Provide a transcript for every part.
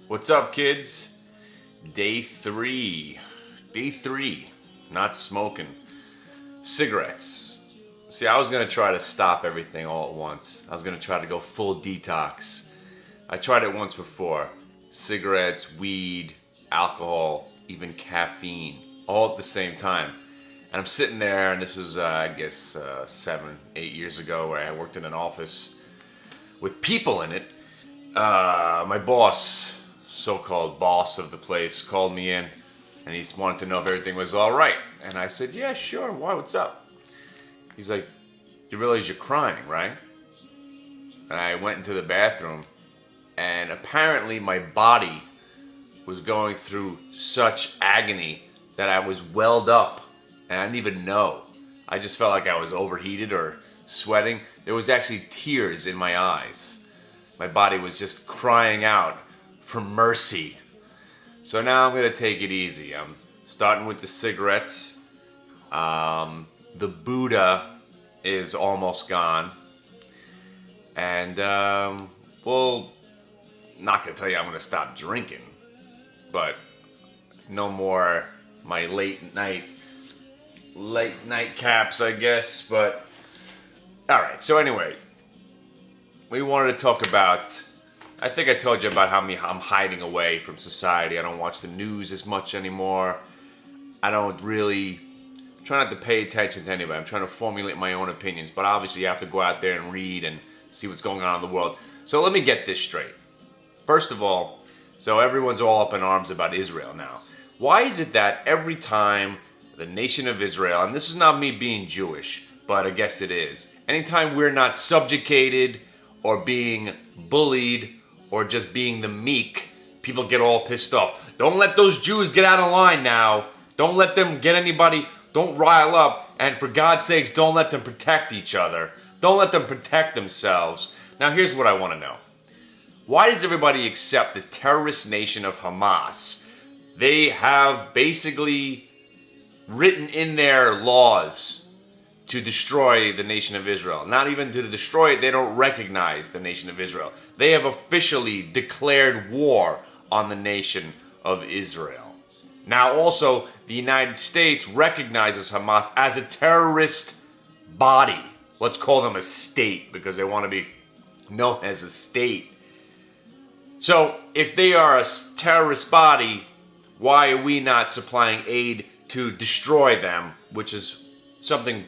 What's up, kids? Day three. Not smoking. Cigarettes. See, I was going to try to stop everything all at once. I was going to try to go full detox. I tried it once before. Cigarettes, weed, alcohol, even caffeine, all at the same time. And I'm sitting there, and this was, 7, 8 years ago, where I worked in an office with people in it. My boss, so-called boss of the place, called me in, and he wanted to know if everything was all right. And I said, yeah, sure. Why? What's up? He's like, you realize you're crying, right? And I went into the bathroom, and apparently my body was going through such agony that I was welled up, and I didn't even know. I just felt like I was overheated or sweating. There was actually tears in my eyes. My body was just crying out for mercy. So now I'm going to take it easy. I'm starting with the cigarettes. The Buddha is almost gone. And, well, not going to tell you I'm going to stop drinking. But no more my late night caps, I guess. But, alright, so anyway, we wanted to talk about, I think I told you about how I'm hiding away from society. I don't watch the news as much anymore. I don't really, try not to pay attention to anybody. I'm trying to formulate my own opinions, but obviously you have to go out there and read and see what's going on in the world. So let me get this straight. First of all, so everyone's all up in arms about Israel now. Why is it that every time the nation of Israel, and this is not me being Jewish, but I guess it is, anytime we're not subjugated or being bullied or just being the meek, people get all pissed off. Don't let those Jews get out of line now. Don't let them get anybody, don't rile up, and for God's sakes, don't let them protect each other. Don't let them protect themselves. Now here's what I want to know. Why does everybody accept the terrorist nation of Hamas? They have basically written in their laws to destroy the nation of Israel. Not even to destroy it, they don't recognize the nation of Israel. They have officially declared war on the nation of Israel. Now also, the United States recognizes Hamas as a terrorist body. Let's call them a state because they want to be known as a state. So, if they are a terrorist body, why are we not supplying aid to destroy them, which is something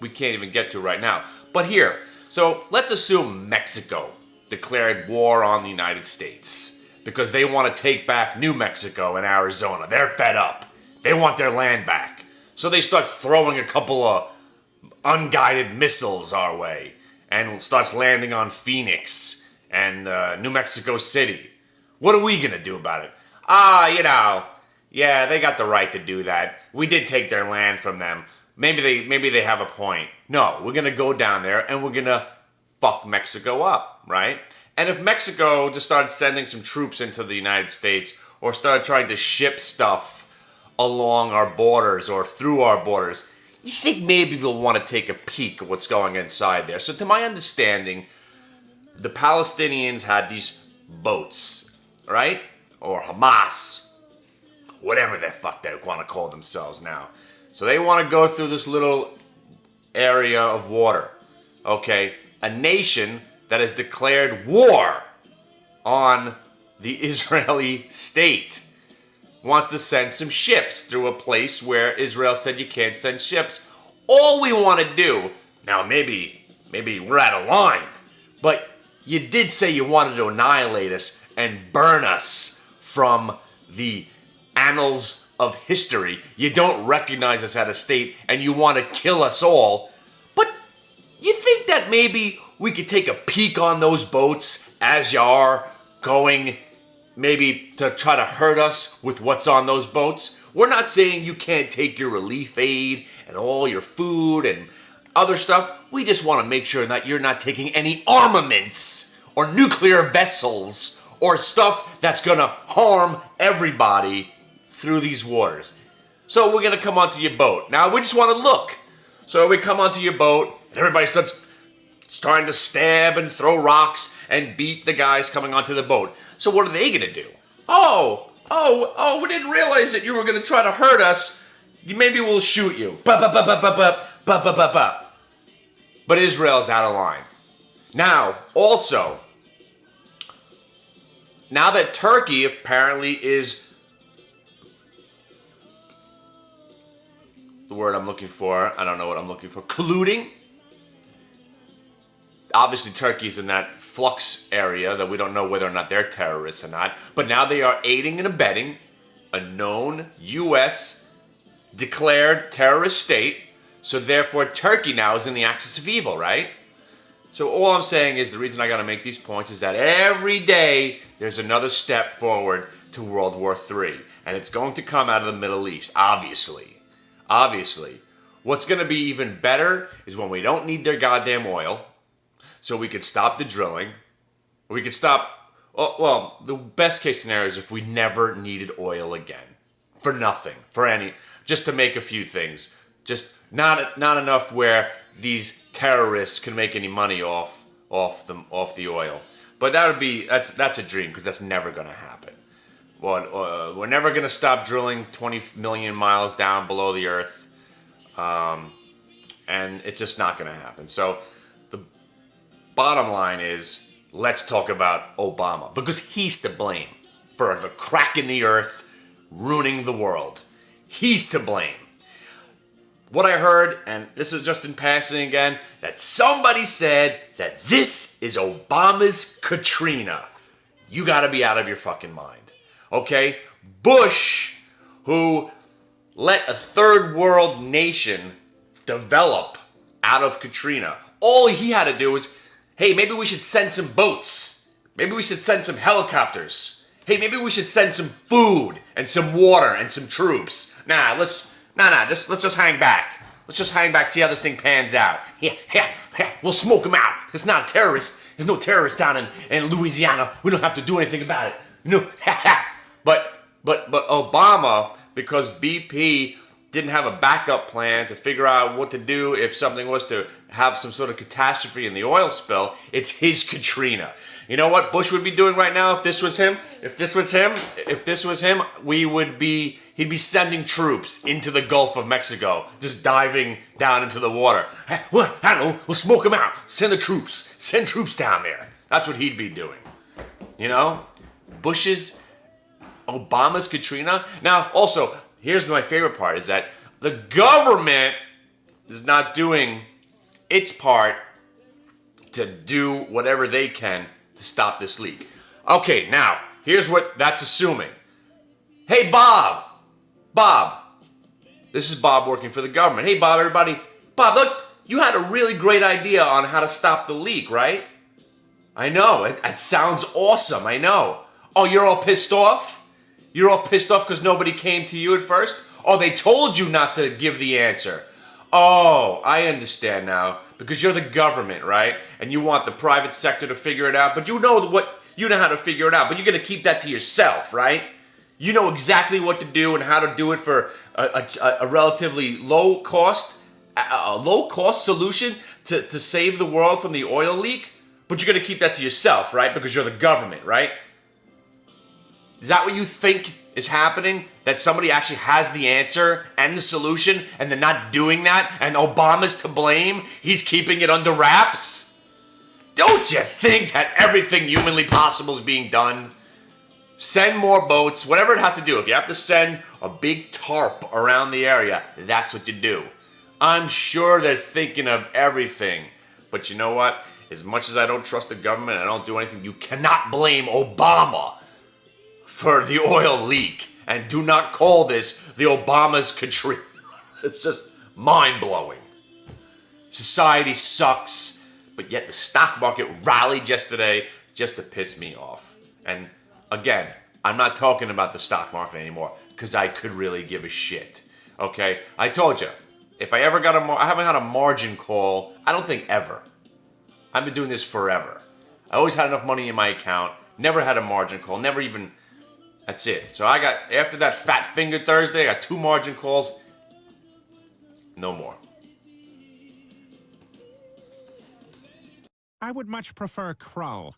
we can't even get to right now. But here, so let's assume Mexico declared war on the United States because they want to take back New Mexico and Arizona. They're fed up. They want their land back. So they start throwing a couple of unguided missiles our way and starts landing on Phoenix and New Mexico City. What are we going to do about it? Yeah, they got the right to do that. We did take their land from them. Maybe they have a point. No, we're going to go down there and we're going to fuck Mexico up, right? And if Mexico just started sending some troops into the United States or started trying to ship stuff along our borders or through our borders, you think maybe we'll want to take a peek at what's going inside there. So to my understanding, the Palestinians had these boats, right? Or Hamas, whatever the fuck they want to call themselves now. So they want to go through this little area of water. Okay, a nation that has declared war on the Israeli state wants to send some ships through a place where Israel said you can't send ships. All we want to do, now maybe we're out of line, but you did say you wanted to annihilate us and burn us from the annals of history. You don't recognize us as a state and you want to kill us all. But you think that maybe we could take a peek on those boats as you are going maybe to try to hurt us with what's on those boats? We're not saying you can't take your relief aid and all your food and other stuff. We just want to make sure that you're not taking any armaments or nuclear vessels or stuff that's going to harm everybody through these waters. So we're going to come onto your boat. Now we just want to look. So we come onto your boat and everybody starts trying to stab and throw rocks and beat the guys coming onto the boat. So what are they going to do? we didn't realize that you were going to try to hurt us. Maybe we'll shoot you. But Israel's out of line. Now, also, now that Turkey apparently is the word I'm looking for, I don't know what I'm looking for, colluding. Obviously, Turkey's in that flux area that we don't know whether or not they're terrorists or not. But now they are aiding and abetting a known U.S. declared terrorist state. So therefore, Turkey now is in the axis of evil, right? So all I'm saying is the reason I got to make these points is that every day there's another step forward to World War III. And it's going to come out of the Middle East, obviously. Obviously. What's going to be even better is when we don't need their goddamn oil. So we could stop the drilling. We could stop, well, the best case scenario is if we never needed oil again. For nothing. For any, just to make a few things. Just not enough where these terrorists can make any money off the oil. But that's a dream, because that's never going to happen. Well, we're never going to stop drilling 20 million miles down below the earth. And it's just not going to happen. So bottom line is, let's talk about Obama, because he's to blame for the crack in the earth ruining the world. He's to blame. What I heard, and this is just in passing again, that somebody said that this is Obama's Katrina. You got to be out of your fucking mind. Okay? Bush, who let a third world nation develop out of Katrina, all he had to do was, hey, maybe we should send some boats. Maybe we should send some helicopters. Hey, maybe we should send some food and some water and some troops. Let's just hang back. Let's just hang back, see how this thing pans out. Yeah, we'll smoke him out. It's not a terrorist. There's no terrorist down in Louisiana. We don't have to do anything about it. No, but Obama, because BP didn't have a backup plan to figure out what to do if something was to have some sort of catastrophe in the oil spill, it's his Katrina. You know what Bush would be doing right now if this was him? If this was him, he'd be sending troops into the Gulf of Mexico, just diving down into the water. Hey, I don't know, we'll smoke them out. Send troops down there. That's what he'd be doing. You know? Obama's Katrina. Now, also, here's my favorite part, is that the government is not doing its part to do whatever they can to stop this leak. Okay, now, here's what that's assuming. Hey, Bob, this is Bob working for the government. Hey, Bob, everybody. Bob, look, you had a really great idea on how to stop the leak, right? I know, it sounds awesome, I know. Oh, you're all pissed off? You're all pissed off because nobody came to you at first? Oh, they told you not to give the answer. Oh, I understand now. Because you're the government, right? And you want the private sector to figure it out. But you know how to figure it out. But you're going to keep that to yourself, right? You know exactly what to do and how to do it for a relatively low cost solution to save the world from the oil leak. But you're going to keep that to yourself, right? Because you're the government, right? Is that what you think is happening? That somebody actually has the answer and the solution, and they're not doing that, and Obama's to blame? He's keeping it under wraps? Don't you think that everything humanly possible is being done? Send more boats, whatever it has to do. If you have to send a big tarp around the area, that's what you do. I'm sure they're thinking of everything. But you know what? As much as I don't trust the government, I don't do anything, you cannot blame Obama for the oil leak. And do not call this the Obama's Katrina. It's just mind-blowing. Society sucks, but yet the stock market rallied yesterday just to piss me off. And again, I'm not talking about the stock market anymore because I could really give a shit. Okay? I told you, if I ever got I haven't had a margin call, I don't think ever. I've been doing this forever. I always had enough money in my account, never had a margin call, never even... That's it. So I got, after that Fat Finger Thursday, I got 2 margin calls. No more. I would much prefer crow.